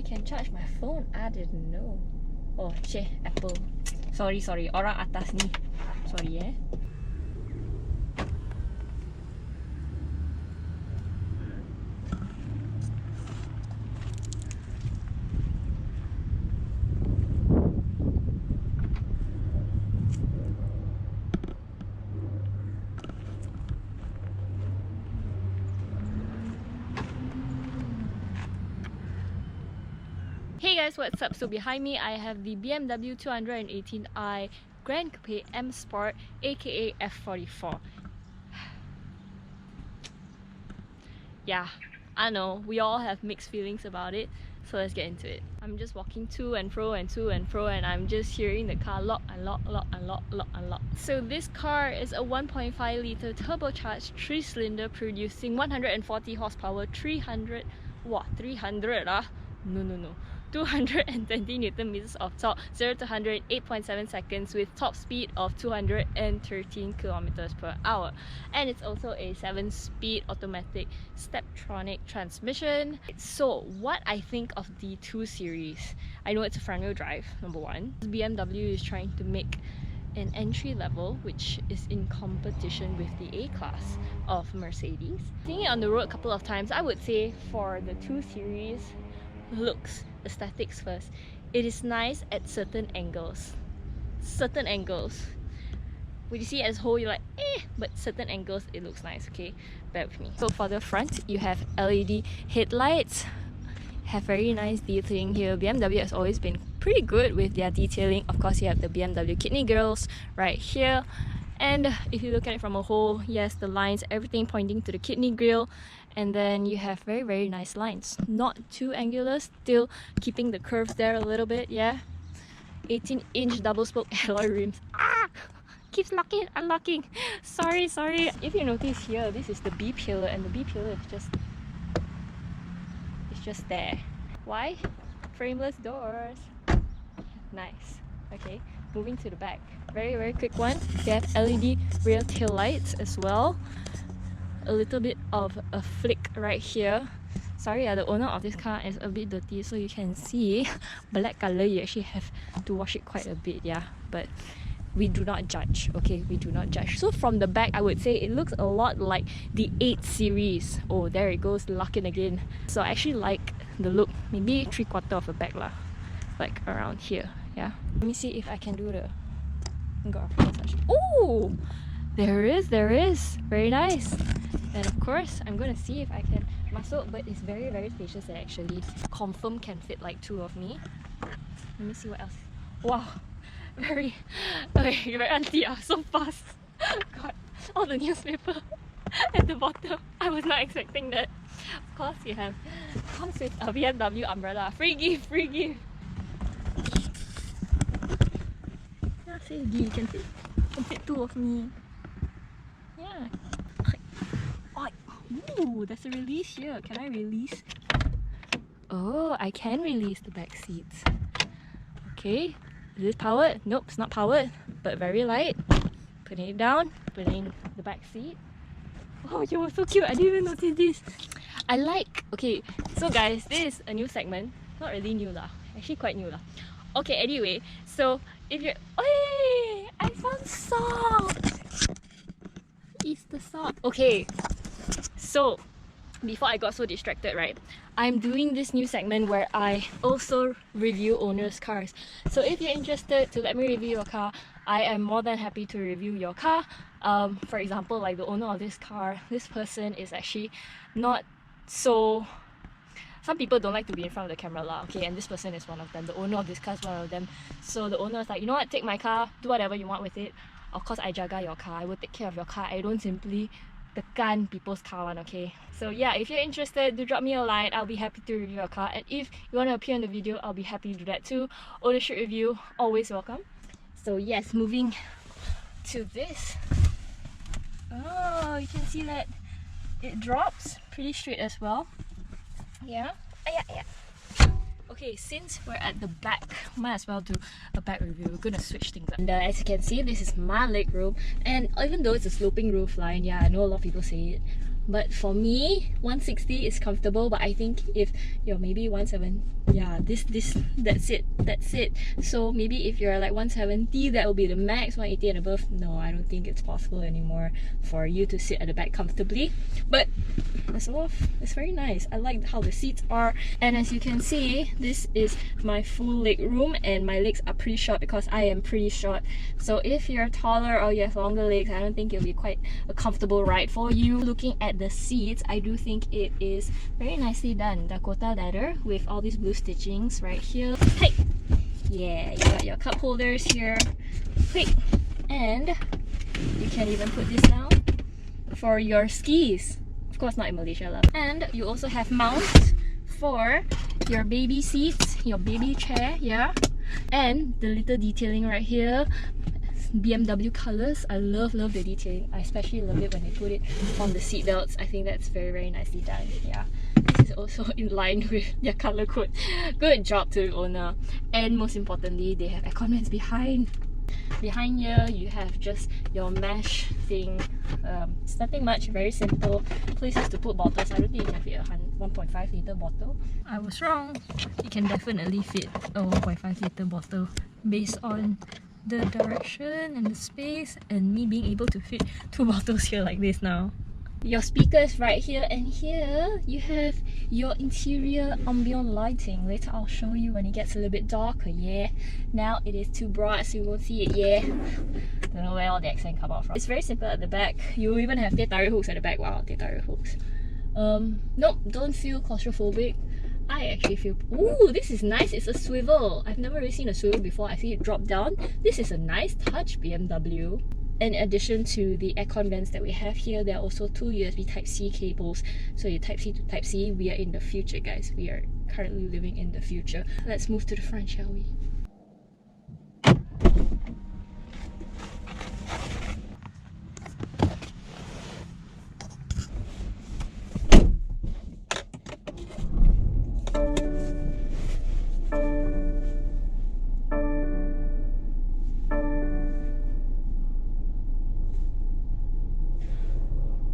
can charge my phone. I didn't know. Oh, shit, Apple. Sorry, orang atas ni. Sorry Hey guys, what's up? So behind me I have the BMW 218i Gran Coupe M Sport, aka F44. Yeah, I know, we all have mixed feelings about it, so let's get into it. I'm just walking to and fro and I'm just hearing the car lock, unlock. So this car is a 1.5 litre turbocharged 3-cylinder producing 140 horsepower, 300 220 Newton meters of torque, 0 to 100 in 8.7 seconds with top speed of 213 kilometers per hour. And it's also a 7-speed automatic steptronic transmission. So what I think of the 2 Series, I know it's a front-wheel drive, number one. BMW is trying to make an entry level which is in competition with the A-Class of Mercedes. Seeing it on the road a couple of times, I would say for the 2 Series, looks, aesthetics first, it is nice at certain angles. When you see it as a whole, you're like but certain angles it looks nice, okay? Bear with me. So for the front, you have LED headlights, have very nice detailing here. BMW has always been pretty good with their detailing. Of course, you have the BMW kidney grills right here, and if you look at it from a whole, yes, the lines, everything pointing to the kidney grille. And then you have very nice lines, not too angular, still keeping the curves there a little bit. Yeah, 18-inch double spoke alloy rims. Keeps locking, unlocking. Sorry. If you notice here, this is the B pillar, and the B pillar is just there. Why? Frameless doors. Nice. Okay, moving to the back. Very quick one. They have LED rear tail lights as well. A little bit of a flick right here. Sorry, the owner of this car is a bit dirty, so you can see black color. You actually have to wash it quite a bit, yeah. But we do not judge, okay? We do not judge. So from the back, I would say it looks a lot like the 8 Series. Oh, there it goes, locking again. So I actually like the look. Maybe 3/4 of a back lah, like around here, yeah. Let me see if I can do the. Oh, there is. Very nice. And of course, I'm gonna see if I can muscle, but it's very spacious and actually confirm can fit like 2 of me. Let me see what else. Wow, very auntie, so fast. God, all the newspaper at the bottom. I was not expecting that. Of course, you have comes with a BMW umbrella. Free gift. Yeah, say you can fit 2 of me. Yeah. Ooh, there's a release here. Can I release? Oh, I can release the back seats. Okay, is this powered? Nope, it's not powered, but very light. Putting it down, putting the back seat. Oh, you were so cute. I didn't even notice this. I like. Okay, so guys, this is a new segment. Not really new lah. Actually, quite new lah. Okay, anyway, so if you're. Hey, I found salt. It's the salt. Okay. So, before I got so distracted, right, I'm doing this new segment where I also review owners' cars. So if you're interested to let me review your car, I am more than happy to review your car. For example, like the owner of this car, this person is actually not so... Some people don't like to be in front of the camera lah, okay, and this person is one of them. The owner of this car is one of them. So the owner is like, you know what, take my car, do whatever you want with it. Of course, I jaga your car, I will take care of your car. I don't simply tekan people's car one, okay? So yeah, if you're interested, do drop me a line. I'll be happy to review your car. And if you want to appear in the video, I'll be happy to do that too. Ownership review, always welcome. So yes, moving to this. Oh, you can see that it drops pretty straight as well. Yeah. Okay, since we're at the back, might as well do a back review. We're gonna switch things up. And as you can see, this is my leg room. And even though it's a sloping roof line, yeah, I know a lot of people say it, But for me, 160 is comfortable, but I think if you're maybe 170, yeah, that's it. So maybe if you're like 170, that will be the max. 180 and above, no, I don't think it's possible anymore for you to sit at the back comfortably. But it's very nice. I like how the seats are, and as you can see, this is my full leg room, and my legs are pretty short because I am pretty short. So if you're taller or you have longer legs, I don't think it'll be quite a comfortable ride for you. Looking at the seats, I do think it is very nicely done. Dakota leather with all these blue stitchings right here. Hey, yeah, you got your cup holders here. Quick, and you can even put this down for your skis. Of course, not in Malaysia, love. And you also have mounts for your baby seats, your baby chair, yeah. And the little detailing right here, BMW colors. I love the detailing. I especially love it when they put it on the seat belts. I think that's very nicely done. Yeah, this is also in line with their color code. Good job to the owner. And most importantly, they have aircon vents behind. Behind here, you have just your mesh thing. It's nothing much, very simple. Places to put bottles. I don't think you can fit a 1.5 litre bottle. I was wrong. You can definitely fit a 1.5 litre bottle based on the direction and the space, and me being able to fit 2 bottles here like this now. Your speakers right here, and here you have your interior ambient lighting. Later I'll show you when it gets a little bit darker, yeah. Now it is too bright so you won't see it, yeah. Don't know where all the accent come out from. It's very simple at the back. You even have teh tarik hooks at the back. Wow, teh tarik hooks. Nope, don't feel claustrophobic. I actually feel, ooh, this is nice. It's a swivel. I've never really seen a swivel before. I see it drop down. This is a nice touch, BMW. In addition to the aircon vents that we have here, there are also 2 USB Type-C cables. So your Type-C to Type-C, we are in the future, guys. We are currently living in the future. Let's move to the front, shall we?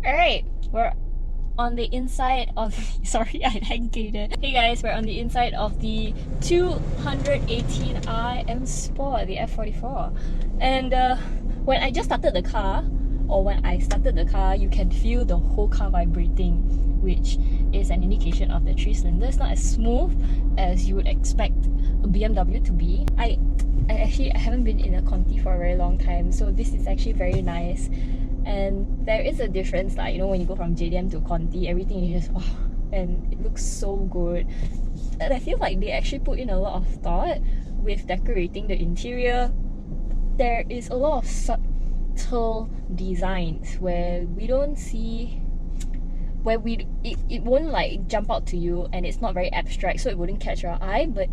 Alright, we're on the inside of sorry, I hesitated. Hey guys, we're on the inside of the 218i M Sport, the F44. And when I just started the car, you can feel the whole car vibrating, which is an indication of the 3-cylinder. It's not as smooth as you would expect a BMW to be. I haven't been in a Conti for a very long time, so this is actually very nice. And there is a difference, like, you know, when you go from JDM to Conti, everything is just wow, and it looks so good. And I feel like they actually put in a lot of thought with decorating the interior. There is a lot of subtle designs where we don't see, where it won't like jump out to you, and it's not very abstract, so it wouldn't catch your eye. But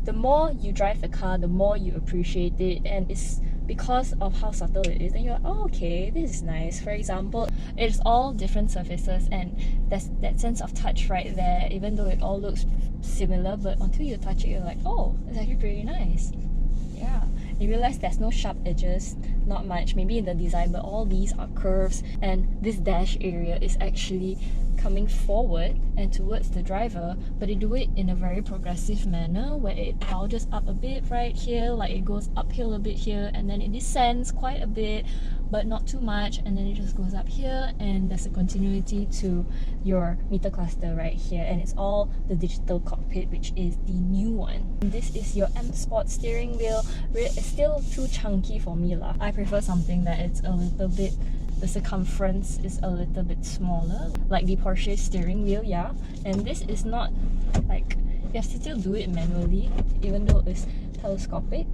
the more you drive the car, the more you appreciate it, and it's because of how subtle it is, and you're like, oh, okay, this is nice. For example, it's all different surfaces, and there's that sense of touch right there, even though it all looks similar, but until you touch it, you're like, oh, it's actually pretty nice. Yeah, you realize there's no sharp edges, not much, maybe in the design, but all these are curves, and this dash area is actually coming forward and towards the driver, but they do it in a very progressive manner where it bulges up a bit right here, like it goes uphill a bit here, and then it descends quite a bit but not too much, and then it just goes up here, and there's a continuity to your meter cluster right here, and it's all the digital cockpit, which is the new one. This is your M Sport steering wheel. It's still too chunky for me lah. I prefer something that it's a little bit, the circumference is a little bit smaller, like the Porsche steering wheel, yeah. And this is not like, you have to still do it manually, even though it's telescopic.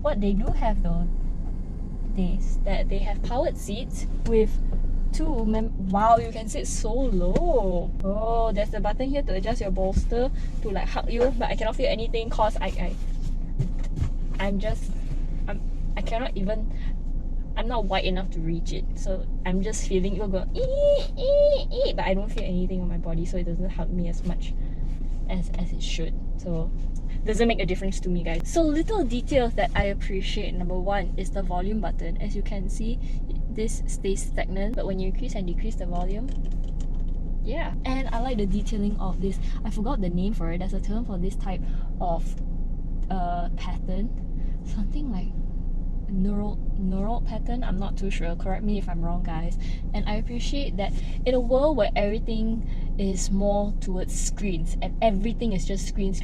What they do have though is that they have powered seats with wow, you can sit so low. Oh, there's the button here to adjust your bolster to like hug you, but I cannot feel anything cause I cannot even, I'm not wide enough to reach it, so I'm just feeling it will go but I don't feel anything on my body, so it doesn't hug me as much as it should. So doesn't make a difference to me, guys. So little details that I appreciate. Number one is the volume button. As you can see, this stays stagnant, but when you increase and decrease the volume, yeah. And I like the detailing of this. I forgot the name for it. There's a term for this type of pattern. Something like neural pattern. I'm not too sure. Correct me if I'm wrong, guys. And I appreciate that in a world where everything is more towards screens and everything is just screen,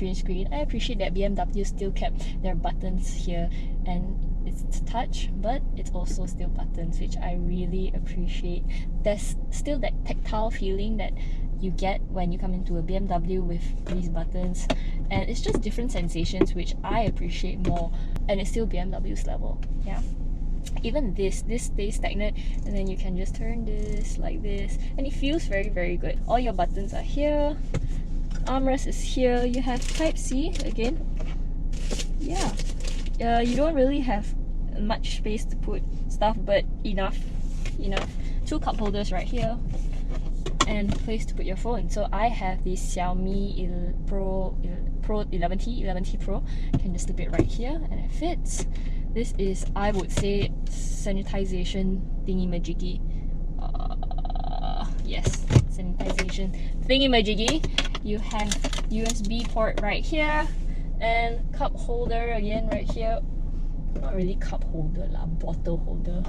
I appreciate that BMW still kept their buttons here, and it's touch, but it's also still buttons, which I really appreciate. There's still that tactile feeling that you get when you come into a BMW with these buttons, and it's just different sensations, which I appreciate more, and it's still BMW's level. Yeah. Even this stays stagnant, and then you can just turn this like this, and it feels very, very good. All your buttons are here, armrest is here, you have Type-C again. Yeah. You don't really have much space to put stuff, but enough. 2 cup holders right here, and place to put your phone. So I have the Xiaomi Pro 11T Pro. Can just slip it right here, and it fits. This is, I would say, sanitization thingy-majiggy. Yes, sanitization thingy-majiggy. You have USB port right here, and cup holder again right here. Not really cup holder lah, bottle holder.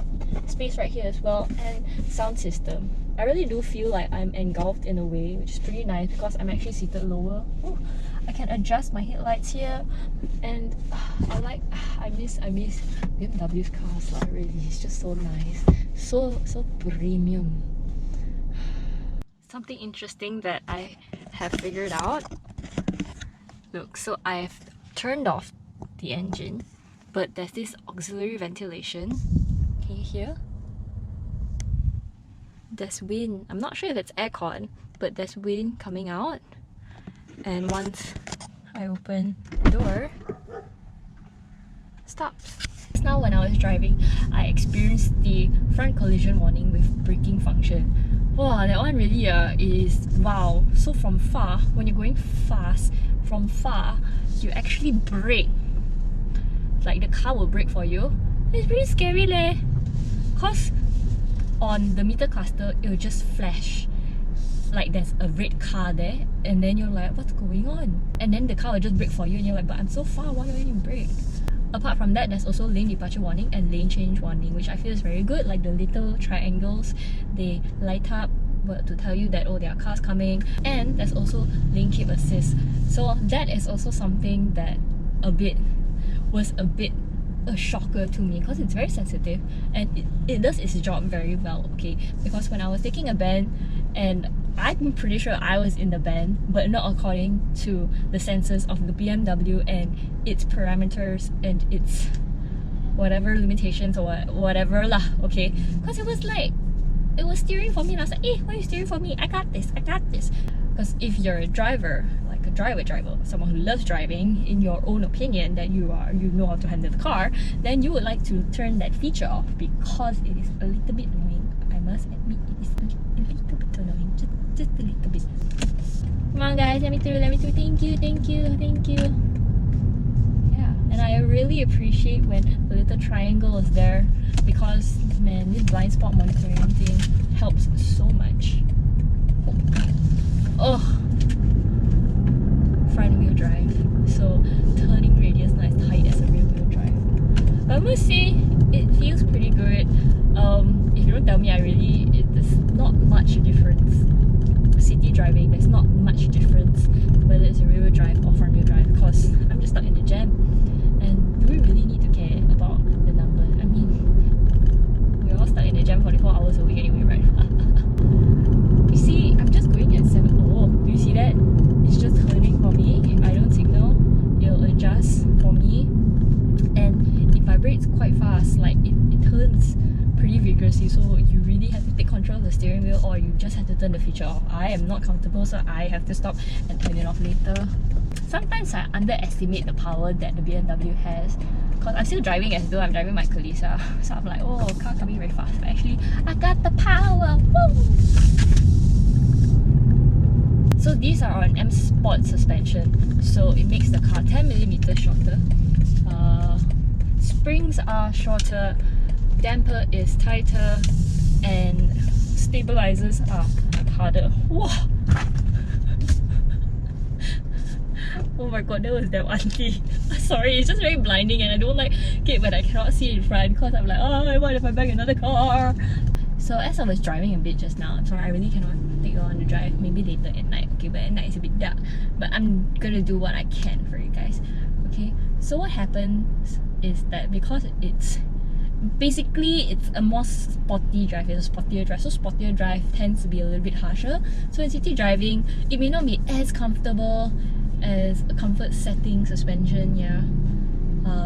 Space right here as well, and sound system. I really do feel like I'm engulfed in a way, which is pretty nice because I'm actually seated lower. Ooh, I can adjust my headlights here, and I miss BMW's cars lah. Really, it's just so nice, so premium. Something interesting that I have figured out. Look, so I've turned off the engine, but there's this auxiliary ventilation. Can you hear? There's wind. I'm not sure if it's aircon, but there's wind coming out. And once I open the door, it stops. Just now when I was driving, I experienced the front collision warning with braking function. Wow, that one really is wow. So from far, when you're going fast, from far, you actually brake. Like the car will brake for you. It's pretty scary leh. Cause on the meter cluster, it will just flash like there's a red car there, and then you're like, what's going on? And then the car will just brake for you, and you're like, but I'm so far, why don't you brake? Apart from that, there's also lane departure warning and lane change warning, which I feel is very good. Like the little triangles, they light up to tell you that, oh, there are cars coming. And there's also lane keep assist. So that is also something that was a bit a shocker to me, because it's very sensitive and it does its job very well, okay? Because when I was taking a bend, and I'm pretty sure I was in the bend, but not according to the sensors of the BMW and its parameters and its whatever limitations or whatever lah, okay? Because it was steering for me, and I was like, why are you steering for me? I got this. Because if you're a driver, like a driver, someone who loves driving, in your own opinion that you know how to handle the car, then you would like to turn that feature off, because it is a little bit annoying. I must admit, it is a little bit annoying, just a little bit. Come on guys, let me through. Thank you. Yeah, and I really appreciate when the little triangle is there, because man, this blind spot monitoring thing helps so much. Oh, front wheel drive, so turning radius not as tight as a rear wheel drive. But I must say, it feels pretty good. If you don't tell me, there's not much difference. City driving, there's not much difference whether it's a rear wheel drive or front wheel drive, because I'm just stuck in the jam. And do we really need to care about the number? I mean, we're all stuck in the jam 44 hours a week anyway, right? You see, I'm just going at 7. Oh, do you see that? It's just turning for me. If I don't signal, it'll adjust for me. And it vibrates quite fast, like it turns pretty vigorously, so you really have to take control of the steering wheel, or you just have to turn the feature off. I am not comfortable, so I have to stop and turn it off later. Sometimes I underestimate the power that the BMW has, because I'm still driving as though I'm driving my Kalisa. So I'm like, oh, car coming very fast. But actually, I got the power! Woo! So these are on M Sport suspension, so it makes the car 10mm shorter. Springs are shorter. damper is tighter and stabilizers are harder. Whoa! Oh my god, that was damn auntie. Sorry, it's just very blinding and I don't like it when I cannot see in front because I'm like, oh, what if I bang another car? So as I was driving a bit just now, I'm sorry, I really cannot take you on the drive, maybe later at night, okay, but at night it's a bit dark. But I'm gonna do what I can for you guys, okay? So what happens is that because it's a more sporty drive, it's a sportier drive, so sportier drive tends to be a little bit harsher. So in city driving, it may not be as comfortable as a comfort setting suspension, yeah.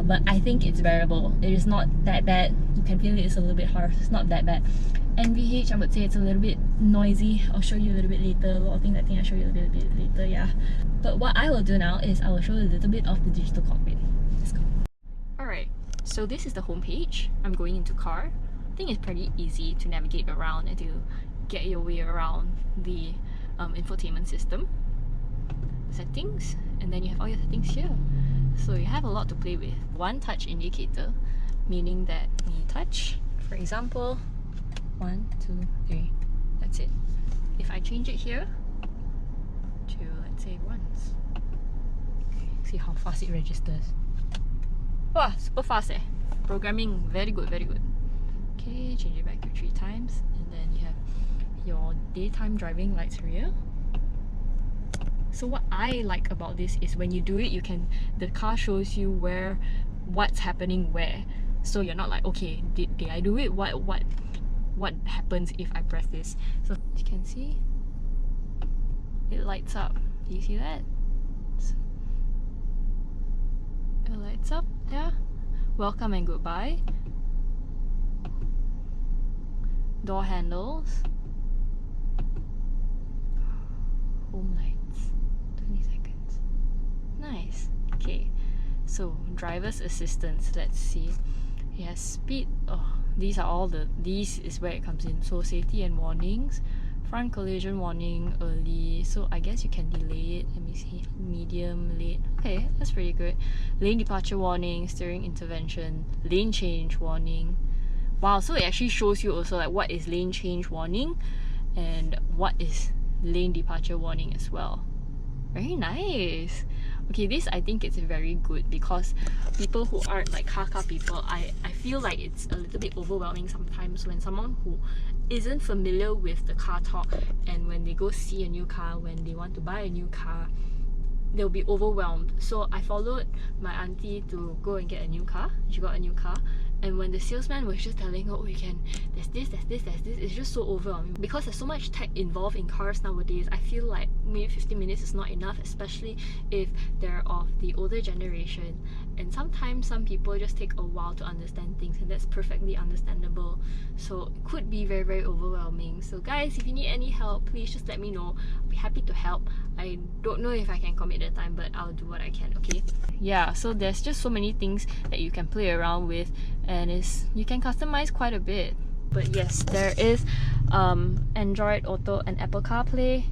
But I think it's bearable. It is not that bad. You can feel it's a little bit harsh. It's not that bad. NVH, I would say it's a little bit noisy. I'll show you a little bit later. A lot of things I think I'll show you a little bit later, yeah. But what I will do now is I will show you a little bit of the digital cockpit. Let's go. Alright, so this is the homepage. I'm going into car. I think it's pretty easy to navigate around and to get your way around the infotainment system. Settings, and then you have all your settings here. So you have a lot to play with. One touch indicator, meaning that when you touch, for example, 1, 2, 3, that's it. If I change it here to, let's say, once, okay, see how fast it registers. Wow, super fast eh. Programming, very good, very good. Okay, change it back to 3 times, and then you have your daytime driving lights here. So what I like about this is when you do it, the car shows you what's happening where. So you're not like, okay, did I do it? What happens if I press this? So you can see it lights up. Do you see that? It lights up, yeah. Welcome and goodbye. Door handles. Home lights. 20 seconds. Nice. Okay. So driver's assistance. Let's see. It has speed. Oh, these is where it comes in. So safety and warnings. Front collision warning early. So I guess you can delay it. Let me see. Medium, late. Okay, that's pretty good. Lane departure warning, steering intervention, lane change warning. Wow, so it actually shows you also like what is lane change warning and what is lane departure warning as well. Very nice. Okay, this I think it's very good because people who aren't like car people, I feel like it's a little bit overwhelming sometimes when someone who isn't familiar with the car talk and when they go see a new car, when they want to buy a new car, they'll be overwhelmed. So I followed my auntie to go and get a new car. She got a new car, and when the salesman was just telling her, oh, you can, there's this, it's just so overwhelming. Because there's so much tech involved in cars nowadays, I feel like maybe 15 minutes is not enough, especially if they're of the older generation. And sometimes some people just take a while to understand things, and that's perfectly understandable. So it could be very, very overwhelming. So guys, if you need any help, please just let me know. I'll be happy to help. I don't know if I can commit the time, but I'll do what I can, okay? Yeah, so there's just so many things that you can play around with, and you can customize quite a bit. But yes, there is Android Auto and Apple CarPlay.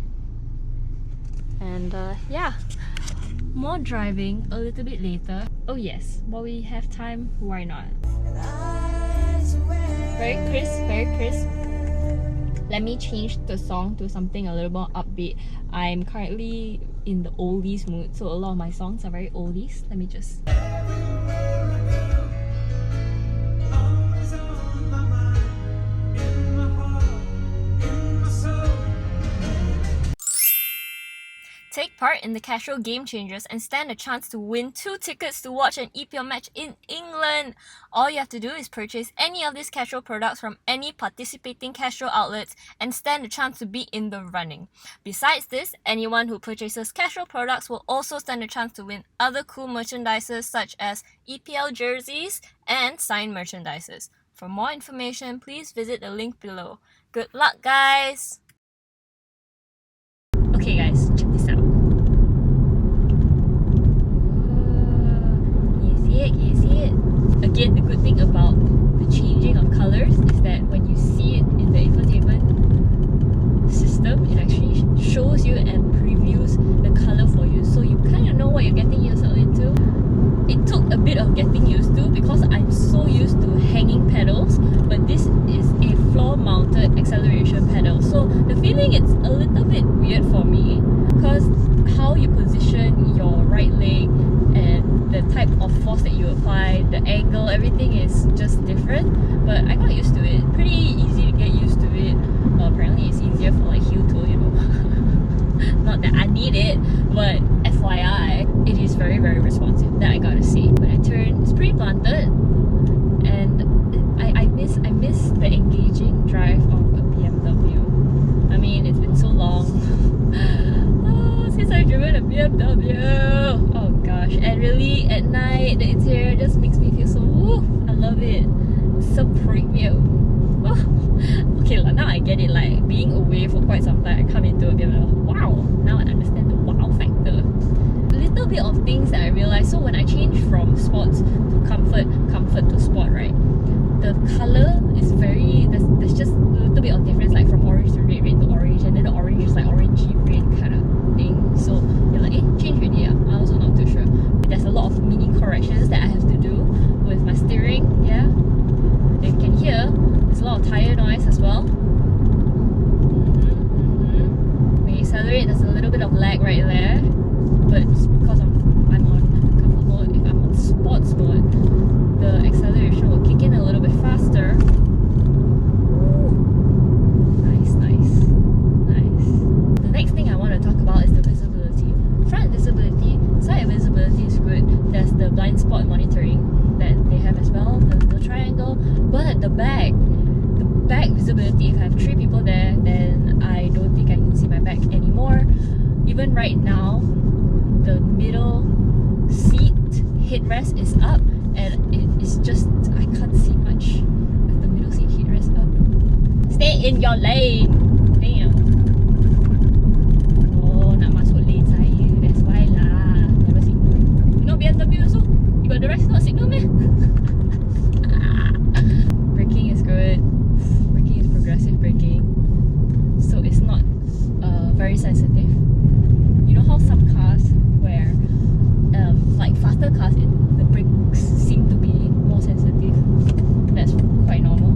And yeah, more driving a little bit later. Oh yes, while we have time, why not? Very crisp, very crisp. Let me change the song to something a little more upbeat. I'm currently in the oldies mood, so a lot of my songs are very oldies. Let me just... Take part in the casual game changers and stand a chance to win 2 tickets to watch an EPL match in England. All you have to do is purchase any of these casual products from any participating casual outlets and stand a chance to be in the running. Besides this, anyone who purchases casual products will also stand a chance to win other cool merchandises such as EPL jerseys and signed merchandises. For more information, please visit the link below. Good luck, guys! Okay guys, check this out. Can you see it? Again, the good thing about the changing of colors is that when you see it in the infotainment system, it actually shows you and previews the color for you, so you kind of know what you're getting yourself into. It took a bit of getting used to because I'm so used to hanging pedals, think it's a little bit weird for me because how you position your right leg and the type of force that you apply, the angle, everything is just different. But I got used to it. Pretty easy to get used to it. Apparently it's easier for like heel toe, you know. Not that I need it, but FYI, it is very, very responsive. That I gotta say. When I turn, it's pretty planted, and I miss the engaging drive of a BMW. I mean, it's been so long since I've driven a BMW. Oh gosh, and really at night the interior just makes me feel so I love it. So premium. Okay, now I get it. Like being away for quite some time, I come into a BMW. Wow, now I understand the wow factor. A little bit of things that I realized. So when I changed from sports to comfort to sport, right? The color is very, there's just a little bit of difference, like from orange to red, red to orange, and then the orange is like orangey red kind of thing. So you're like, change already. I'm also not too sure. There's a lot of mini corrections that I have to do with my steering. Yeah, you can hear there's a lot of tire noise as well. When you accelerate, there's a little bit of lag right there, but it's because I'm on comfort mode. If I'm on sports mode, the acceleration will kick in a little bit faster. Ooh. Nice. The next thing I want to talk about is the visibility. Front visibility, side visibility is good. There's the blind spot monitoring that they have as well, the triangle. But the back visibility, if I have 3 people there, then I don't think I can see my back anymore. Even right now, the middle seat headrest is up, and it is just, I can't see much with the middle seat headrest up. Stay in your lane! Damn. Oh, nak masuk lane saya. That's why lah. Never signal. You know BMW also? You got the rest not signal meh? Braking is good. Braking is progressive braking. So it's not very sensitive. You know how some cars where like faster cars, the brakes seem to be more sensitive. That's quite normal.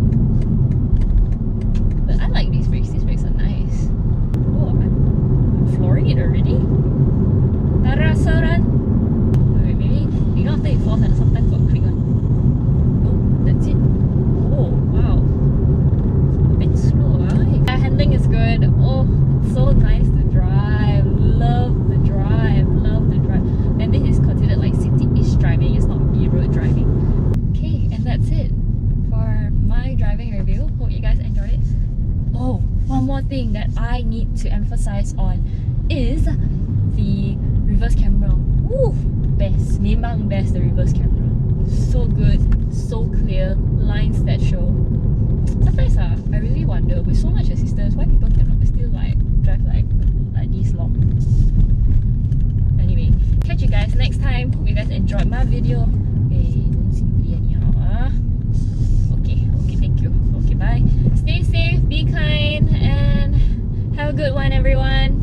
But I like these brakes. These brakes are nice. Oh, I'm flooring it already. Tarasaran. Wait, maybe you know after it falls, and sometimes got click on. Nope, that's it. Oh wow, a bit slow, right? Handling is good. Oh, so nice to drive. Love the drive. And this is considered like city-ish driving. It's not B-road driving. Okay, and that's it for my driving review. Hope you guys enjoyed it. Oh, one more thing that I need to emphasize on is the reverse camera. Woo! Best. Memang best, the reverse camera. So good, so clear, lines that show. Sometimes I really wonder, with so much assistance, why people cannot still like drive like this long. Anyway, catch you guys next time. Hope you guys enjoyed my video. Hey, don't simply anyhow. Okay, thank you. Okay, bye. Stay safe, be kind, and have a good one, everyone.